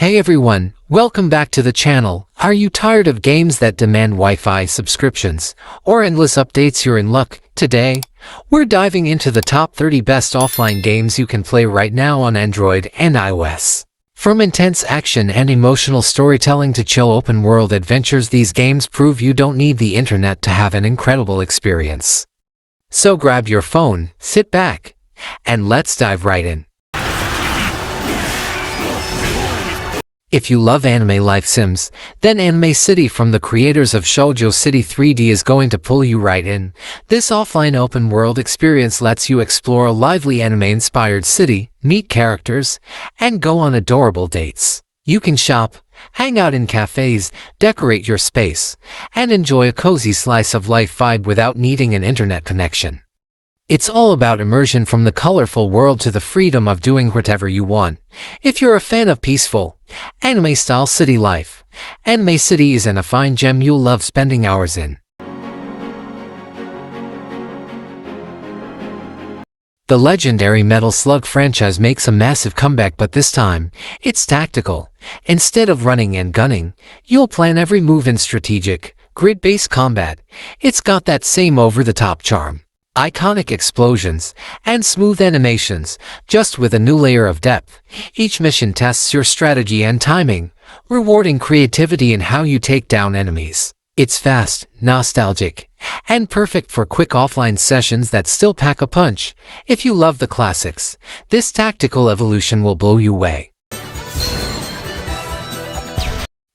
Hey everyone, welcome back to the channel. Are you tired of games that demand Wi-Fi subscriptions or endless updates? You're in luck. Today, we're diving into the top 30 best offline games you can play right now on Android and iOS. From intense action and emotional storytelling to chill open-world adventures, these games prove you don't need the internet to have an incredible experience. So grab your phone, sit back, and let's dive right in. If you love anime life sims, then Anime City from the creators of Shoujo City 3D is going to pull you right in. This offline open-world experience lets you explore a lively anime-inspired city, meet characters, and go on adorable dates. You can shop, hang out in cafes, decorate your space, and enjoy a cozy slice of life vibe without needing an internet connection. It's all about immersion, from the colorful world to the freedom of doing whatever you want. If you're a fan of peaceful, anime-style city life, Anime City is a fine gem you'll love spending hours in. The legendary Metal Slug franchise makes a massive comeback, but this time, it's tactical. Instead of running and gunning, you'll plan every move in strategic, grid-based combat. It's got that same over-the-top charm, iconic explosions, and smooth animations, just with a new layer of depth. Each mission tests your strategy and timing, rewarding creativity in how you take down enemies. It's fast, nostalgic, and perfect for quick offline sessions that still pack a punch. If you love the classics, this tactical evolution will blow you away.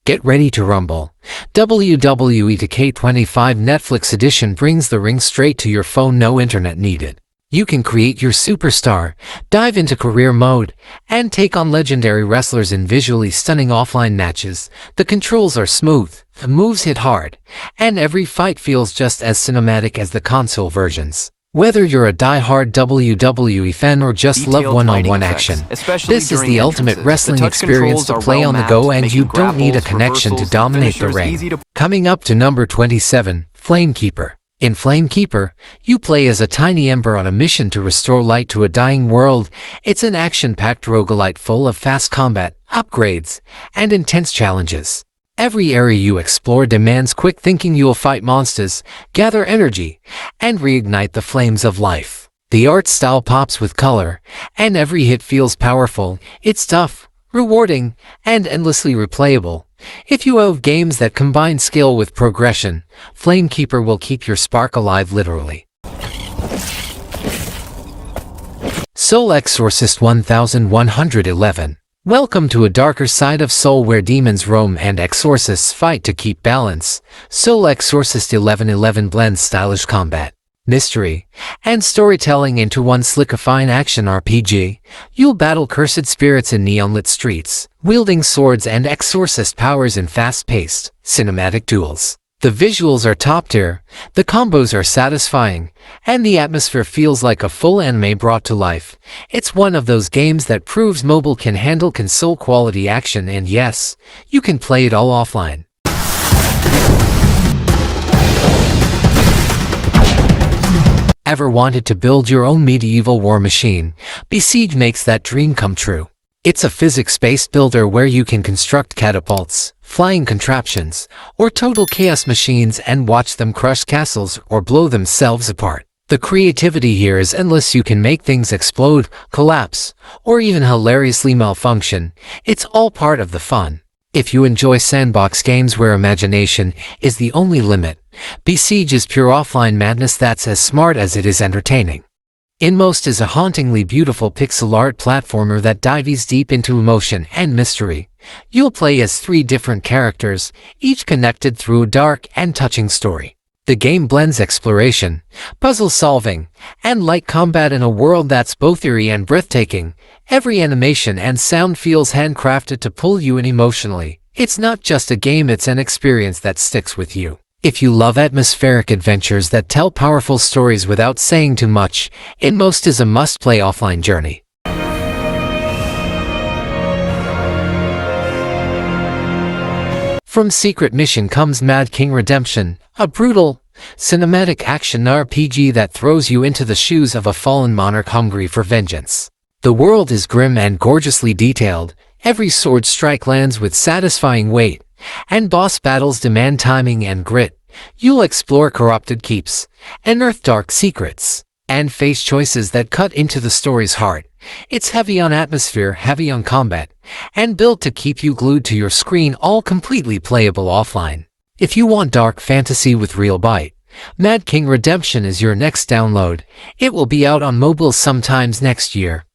Get ready to rumble. WWE 2K25 Netflix Edition brings the ring straight to your phone, no internet needed. You can create your superstar, dive into career mode, and take on legendary wrestlers in visually stunning offline matches. The controls are smooth, the moves hit hard, and every fight feels just as cinematic as the console versions. Whether you're a die-hard WWE fan or just love one-on-one action, this is the ultimate wrestling experience to play on the go, and you don't need a connection to dominate the ring. Coming up to number 27, Flamekeeper. In Flamekeeper, you play as a tiny ember on a mission to restore light to a dying world. It's an action-packed roguelite full of fast combat, upgrades, and intense challenges. Every area you explore demands quick thinking. You'll fight monsters, gather energy, and reignite the flames of life. The art style pops with color, and every hit feels powerful. It's tough, rewarding, and endlessly replayable. If you love games that combine skill with progression, Flamekeeper will keep your spark alive, literally. Soul Exorcist 1111. Welcome to a darker side of Soul where demons roam and exorcists fight to keep balance. Soul Exorcist 1111 blends stylish combat, mystery, and storytelling into one slick fine action RPG. You'll battle cursed spirits in neon-lit streets, wielding swords and exorcist powers in fast-paced, cinematic duels. The visuals are top-tier, the combos are satisfying, and the atmosphere feels like a full anime brought to life. It's one of those games that proves mobile can handle console-quality action, and yes, you can play it all offline. Ever wanted to build your own medieval war machine? Besiege makes that dream come true. It's a physics-based builder where you can construct catapults, flying contraptions, or total chaos machines and watch them crush castles or blow themselves apart. The creativity here is endless. You can make things explode, collapse, or even hilariously malfunction. It's all part of the fun. If you enjoy sandbox games where imagination is the only limit, Besiege is pure offline madness that's as smart as it is entertaining. Inmost is a hauntingly beautiful pixel art platformer that dives deep into emotion and mystery. You'll play as 3 different characters, each connected through a dark and touching story. The game blends exploration, puzzle solving, and light combat in a world that's both eerie and breathtaking. Every animation and sound feels handcrafted to pull you in emotionally. It's not just a game, it's an experience that sticks with you. If you love atmospheric adventures that tell powerful stories without saying too much, Inmost is a must-play offline journey. From Secret Mission comes Mad King Redemption, a brutal, cinematic action RPG that throws you into the shoes of a fallen monarch hungry for vengeance. The world is grim and gorgeously detailed, Every sword strike lands with satisfying weight, and boss battles demand timing and grit. You'll explore corrupted keeps, unearth dark secrets, and face choices that cut into the story's heart. It's heavy on atmosphere, heavy on combat, and built to keep you glued to your screen, all completely playable offline. If you want dark fantasy with real bite, Mad King Redemption is your next download. It will be out on mobile sometimes next year.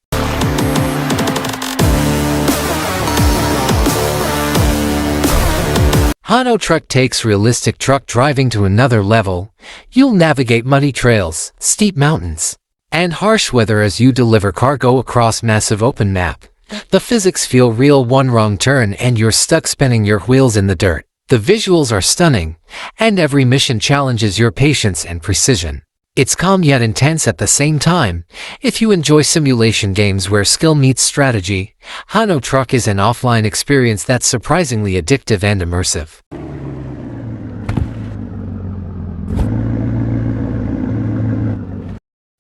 Hano Truck takes realistic truck driving to another level. You'll navigate muddy trails, steep mountains, and harsh weather as you deliver cargo across massive open map. The physics feel real. One wrong turn and you're stuck spinning your wheels in the dirt. The visuals are stunning, and every mission challenges your patience and precision. It's calm yet intense at the same time. If you enjoy simulation games where skill meets strategy, Hano Truck is an offline experience that's surprisingly addictive and immersive.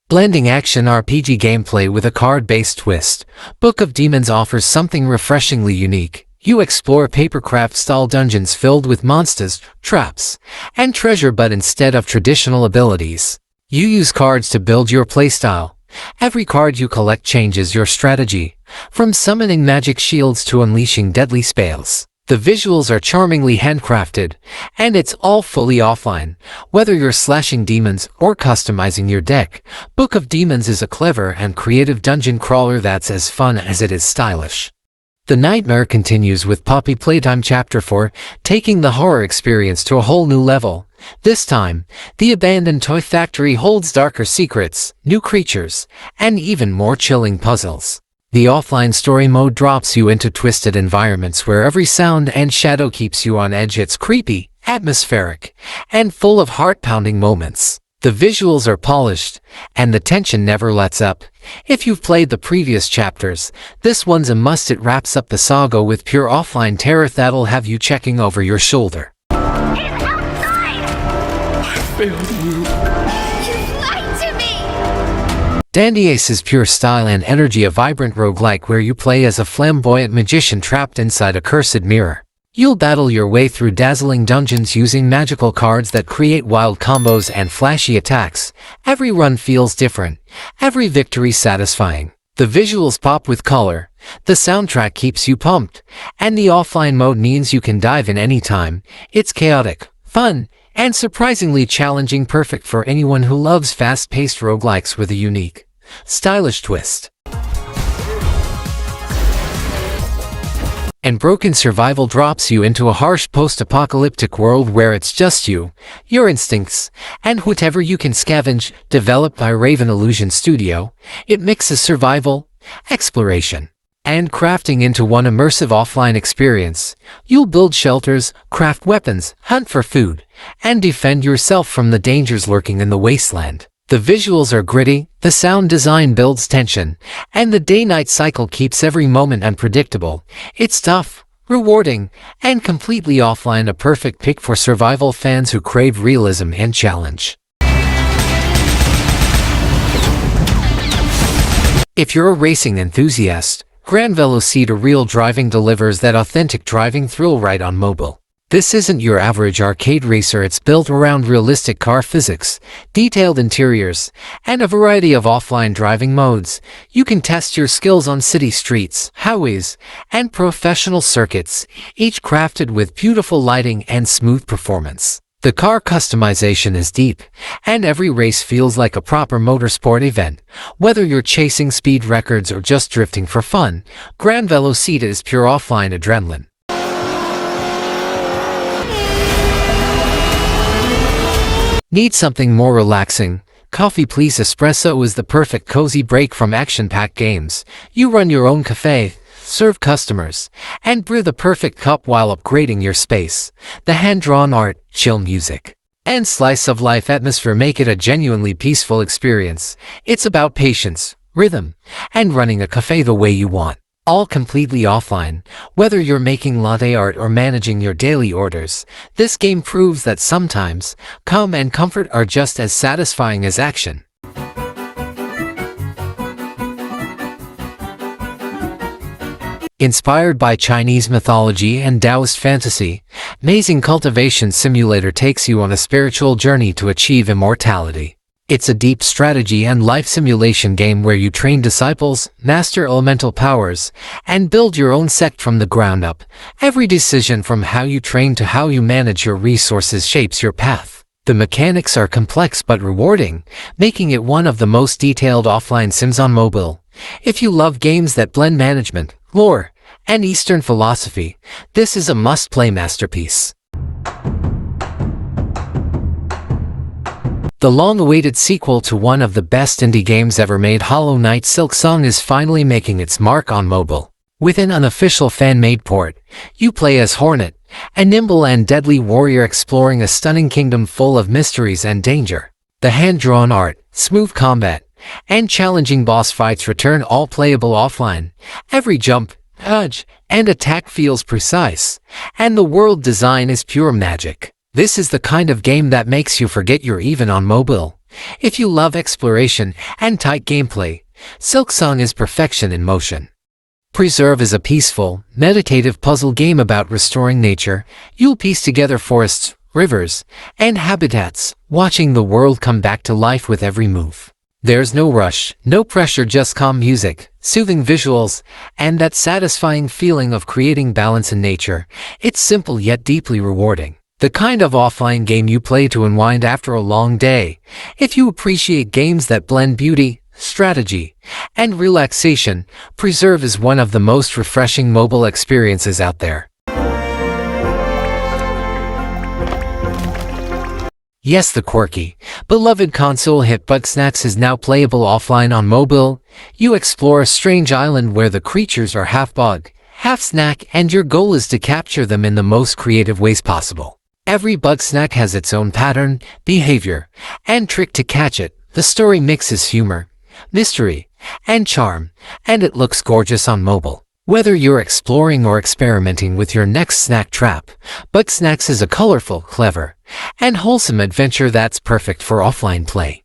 Blending action RPG gameplay with a card-based twist, Book of Demons offers something refreshingly unique. You explore papercraft-style dungeons filled with monsters, traps, and treasure, but instead of traditional abilities, you use cards to build your playstyle. Every card you collect changes your strategy, from summoning magic shields to unleashing deadly spells. The visuals are charmingly handcrafted, and it's all fully offline. Whether you're slashing demons or customizing your deck, Book of Demons is a clever and creative dungeon crawler that's as fun as it is stylish. The nightmare continues with Poppy Playtime Chapter 4, taking the horror experience to a whole new level. This time, the abandoned toy factory holds darker secrets, new creatures, and even more chilling puzzles. The offline story mode drops you into twisted environments where every sound and shadow keeps you on edge. It's creepy, atmospheric, and full of heart-pounding moments. The visuals are polished, and the tension never lets up. If you've played the previous chapters, this one's a must. It wraps up the saga with pure offline terror that'll have you checking over your shoulder. He's outside! I failed you. You lied to me! Dandy Ace's pure style and energy, a vibrant roguelike where you play as a flamboyant magician trapped inside a cursed mirror. You'll battle your way through dazzling dungeons using magical cards that create wild combos and flashy attacks. Every run feels different, every victory satisfying. The visuals pop with color, the soundtrack keeps you pumped, and the offline mode means you can dive in anytime. It's chaotic, fun, and surprisingly challenging, perfect for anyone who loves fast-paced roguelikes with a unique, stylish twist. And Broken Survival drops you into a harsh post-apocalyptic world where it's just you, your instincts, and whatever you can scavenge. Developed by Raven Illusion Studio, it mixes survival, exploration, and crafting into one immersive offline experience. You'll build shelters, craft weapons, hunt for food, and defend yourself from the dangers lurking in the wasteland. The visuals are gritty, the sound design builds tension, and the day-night cycle keeps every moment unpredictable. It's tough, rewarding, and completely offline, a perfect pick for survival fans who crave realism and challenge. If you're a racing enthusiast, Gran Velocity Real Driving delivers that authentic driving thrill right on mobile. This isn't your average arcade racer. It's built around realistic car physics, detailed interiors, and a variety of offline driving modes. You can test your skills on city streets, highways, and professional circuits, each crafted with beautiful lighting and smooth performance. The car customization is deep, and every race feels like a proper motorsport event. Whether you're chasing speed records or just drifting for fun, Gran Velocity is pure offline adrenaline. Need something more relaxing? Coffee Please Espresso is the perfect cozy break from action-packed games. You run your own cafe, serve customers, and brew the perfect cup while upgrading your space. The hand-drawn art, chill music, and slice of life atmosphere make it a genuinely peaceful experience. It's about patience, rhythm, and running a cafe the way you want. All completely offline. Whether you're making latte art or managing your daily orders, this game proves that sometimes calm and comfort are just as satisfying as action. Inspired by Chinese mythology and Taoist fantasy, Amazing Cultivation Simulator takes you on a spiritual journey to achieve immortality. It's a deep strategy and life simulation game where you train disciples, master elemental powers, and build your own sect from the ground up. Every decision from how you train to how you manage your resources shapes your path. The mechanics are complex but rewarding, making it one of the most detailed offline sims on mobile. If you love games that blend management, lore, and Eastern philosophy, this is a must-play masterpiece. The long-awaited sequel to one of the best indie games ever made, Hollow Knight Silksong, is finally making its mark on mobile. With an unofficial fan-made port, you play as Hornet, a nimble and deadly warrior exploring a stunning kingdom full of mysteries and danger. The hand-drawn art, smooth combat, and challenging boss fights return all playable offline. Every jump, dodge, and attack feels precise, and the world design is pure magic. This is the kind of game that makes you forget you're even on mobile. If you love exploration and tight gameplay, Silksong is perfection in motion. Preserve is a peaceful, meditative puzzle game about restoring nature. You'll piece together forests, rivers, and habitats, watching the world come back to life with every move. There's no rush, no pressure, just calm music, soothing visuals, and that satisfying feeling of creating balance in nature. It's simple yet deeply rewarding. The kind of offline game you play to unwind after a long day. If you appreciate games that blend beauty, strategy, and relaxation, Preserve is one of the most refreshing mobile experiences out there. Yes, the quirky, beloved console hit Bugsnax is now playable offline on mobile. You explore a strange island where the creatures are half bug, half snack, and your goal is to capture them in the most creative ways possible. Every Bugsnax has its own pattern, behavior, and trick to catch it. The story mixes humor, mystery, and charm, and it looks gorgeous on mobile. Whether you're exploring or experimenting with your next snack trap, Bugsnax is a colorful, clever, and wholesome adventure that's perfect for offline play.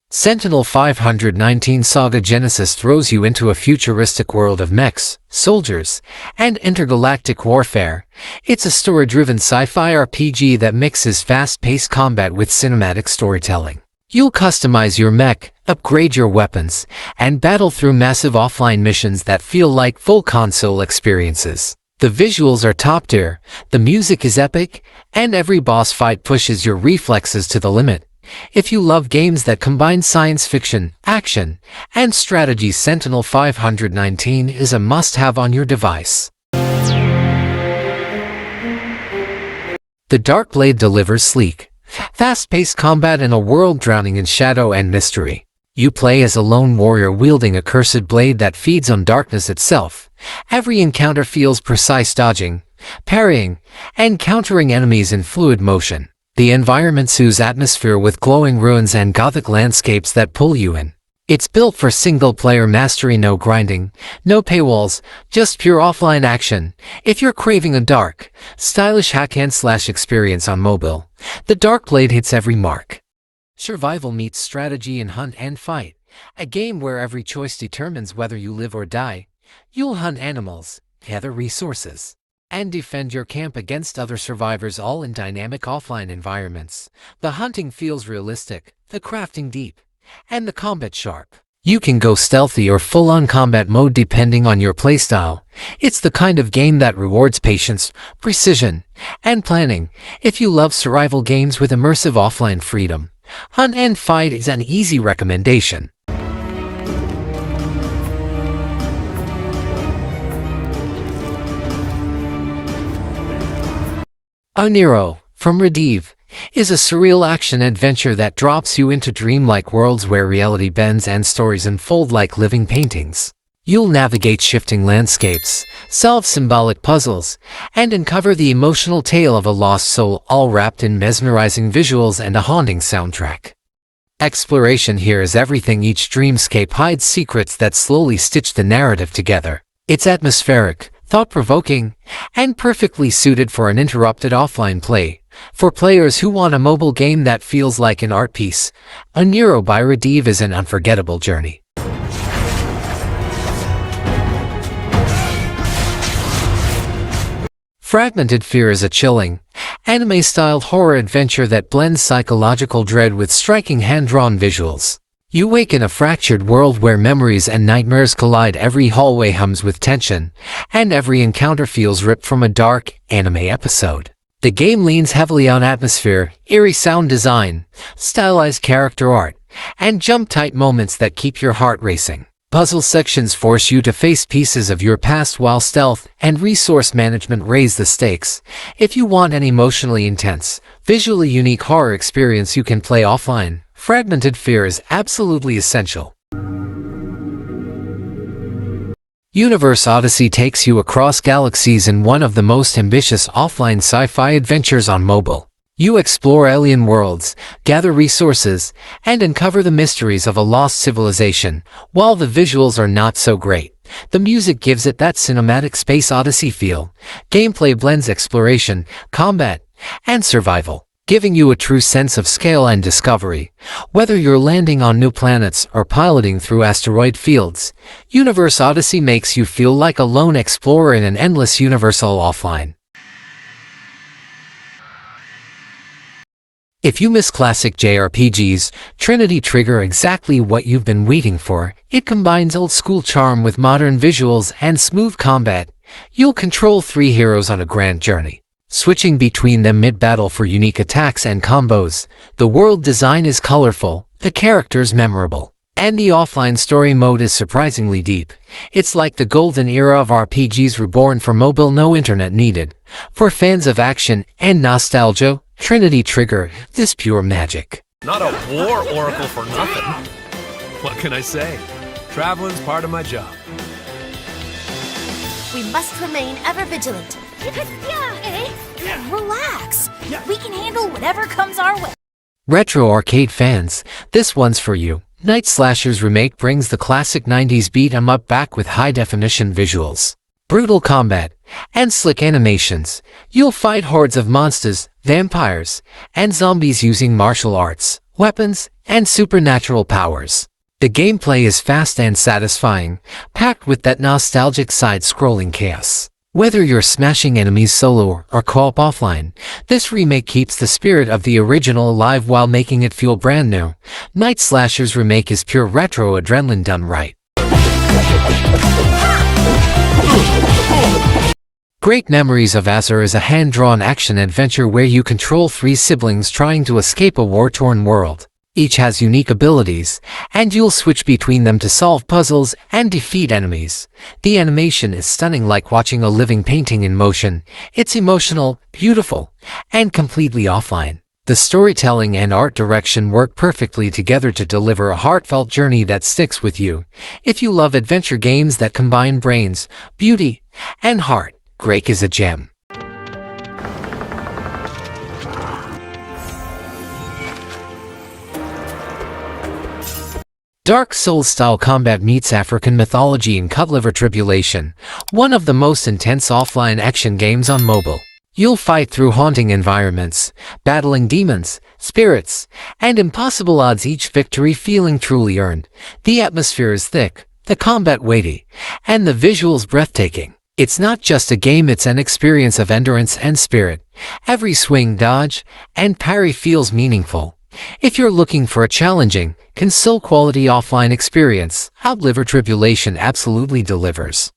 Sentinel 519 Saga Genesis throws you into a futuristic world of mechs, soldiers, and intergalactic warfare. It's a story-driven sci-fi RPG that mixes fast-paced combat with cinematic storytelling. You'll customize your mech, upgrade your weapons, and battle through massive offline missions that feel like full console experiences. The visuals are top tier, the music is epic, and every boss fight pushes your reflexes to the limit. If you love games that combine science fiction, action, and strategy, Sentinel 519 is a must-have on your device. The Dark Blade delivers sleek, fast-paced combat in a world drowning in shadow and mystery. You play as a lone warrior wielding a cursed blade that feeds on darkness itself. Every encounter feels precise, dodging, parrying, and countering enemies in fluid motion. The environment oozes atmosphere with glowing ruins and gothic landscapes that pull you in. It's built for single-player mastery, no grinding, no paywalls, just pure offline action. If you're craving a dark, stylish hack-and-slash experience on mobile, the Dark Blade hits every mark. Survival meets strategy in Hunt and Fight, a game where every choice determines whether you live or die. You'll hunt animals, gather resources, and defend your camp against other survivors, all in dynamic offline environments. The hunting feels realistic, the crafting deep, and the combat sharp. You can go stealthy or full-on combat mode depending on your playstyle. It's the kind of game that rewards patience, precision, and planning. If you love survival games with immersive offline freedom, Hunt and Fight is an easy recommendation. Nero, from Rediv, is a surreal action-adventure that drops you into dreamlike worlds where reality bends and stories unfold like living paintings. You'll navigate shifting landscapes, solve symbolic puzzles, and uncover the emotional tale of a lost soul, all wrapped in mesmerizing visuals and a haunting soundtrack. Exploration here is everything. Each dreamscape hides secrets that slowly stitch the narrative together. It's atmospheric, thought-provoking, and perfectly suited for uninterrupted offline play. For players who want a mobile game that feels like an art piece, Nero by Rediv is an unforgettable journey. Fragmented Fear is a chilling, anime-styled horror adventure that blends psychological dread with striking hand-drawn visuals. You wake in a fractured world where memories and nightmares collide. Every hallway hums with tension, and every encounter feels ripped from a dark, anime episode. The game leans heavily on atmosphere, eerie sound design, stylized character art, and jump-tight moments that keep your heart racing. Puzzle sections force you to face pieces of your past while stealth and resource management raise the stakes. If you want an emotionally intense, visually unique horror experience you can play offline, Fragmented Fear is absolutely essential. Universe Odyssey takes you across galaxies in one of the most ambitious offline sci-fi adventures on mobile. You explore alien worlds, gather resources, and uncover the mysteries of a lost civilization. While the visuals are not so great, the music gives it that cinematic space odyssey feel. Gameplay blends exploration, combat, and survival, giving you a true sense of scale and discovery. Whether you're landing on new planets or piloting through asteroid fields, Universe Odyssey makes you feel like a lone explorer in an endless universe all offline. If you miss classic JRPGs, Trinity Trigger exactly what you've been waiting for. It combines old-school charm with modern visuals and smooth combat. You'll control 3 heroes on a grand journey, switching between them mid-battle for unique attacks and combos. The world design is colorful, the characters memorable, and the offline story mode is surprisingly deep. It's like the golden era of RPGs reborn for mobile, no internet needed. For fans of action and nostalgia, Trinity Trigger is pure magic. Not a war oracle for nothing. What can I say? Traveling's part of my job. We must remain ever vigilant. Relax. We can handle whatever comes our way. Retro arcade fans, this one's for you. Night Slasher's remake brings the classic 90s beat 'em up back with high-definition visuals, brutal combat, and slick animations. You'll fight hordes of monsters, vampires, and zombies using martial arts, weapons, and supernatural powers. The gameplay is fast and satisfying, packed with that nostalgic side-scrolling chaos. Whether you're smashing enemies solo or co-op offline, this remake keeps the spirit of the original alive while making it feel brand new. Night Slasher's remake is pure retro adrenaline done right. Great Memories of Azur is a hand-drawn action-adventure where you control 3 siblings trying to escape a war-torn world. Each has unique abilities, and you'll switch between them to solve puzzles and defeat enemies. The animation is stunning, like watching a living painting in motion. It's emotional, beautiful, and completely offline. The storytelling and art direction work perfectly together to deliver a heartfelt journey that sticks with you. If you love adventure games that combine brains, beauty, and heart, Grake is a gem. Dark Souls-style combat meets African mythology in Cut Liver Tribulation, one of the most intense offline action games on mobile. You'll fight through haunting environments, battling demons, spirits, and impossible odds, each victory feeling truly earned. The atmosphere is thick, the combat weighty, and the visuals breathtaking. It's not just a game, it's an experience of endurance and spirit. Every swing, dodge, and parry feels meaningful. If you're looking for a challenging, console-quality offline experience, Cut Liver Tribulation absolutely delivers.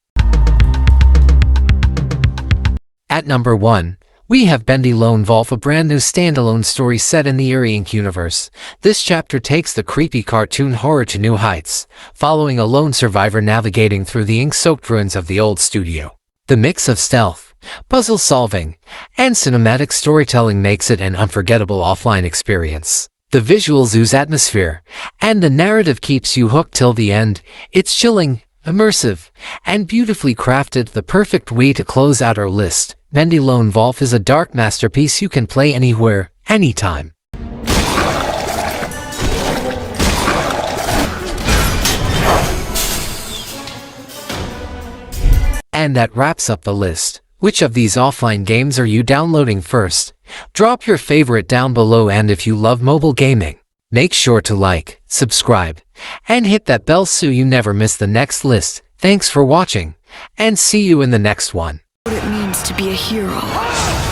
At number 1, we have Bendy Lone Wolf, a brand new standalone story set in the Eerie Inc. universe. This chapter takes the creepy cartoon horror to new heights, following a lone survivor navigating through the ink-soaked ruins of the old studio. The mix of stealth, puzzle solving, and cinematic storytelling makes it an unforgettable offline experience. The visuals ooze atmosphere, and the narrative keeps you hooked till the end. It's chilling, immersive, and beautifully crafted, the perfect way to close out our list. Bendy Lone Wolf is a dark masterpiece you can play anywhere, anytime. And that wraps up the list. Which of these offline games are you downloading first? Drop your favorite down below, and if you love mobile gaming, make sure to like, subscribe, and hit that bell so you never miss the next list. Thanks for watching, and see you in the next one. What it means means to be a hero.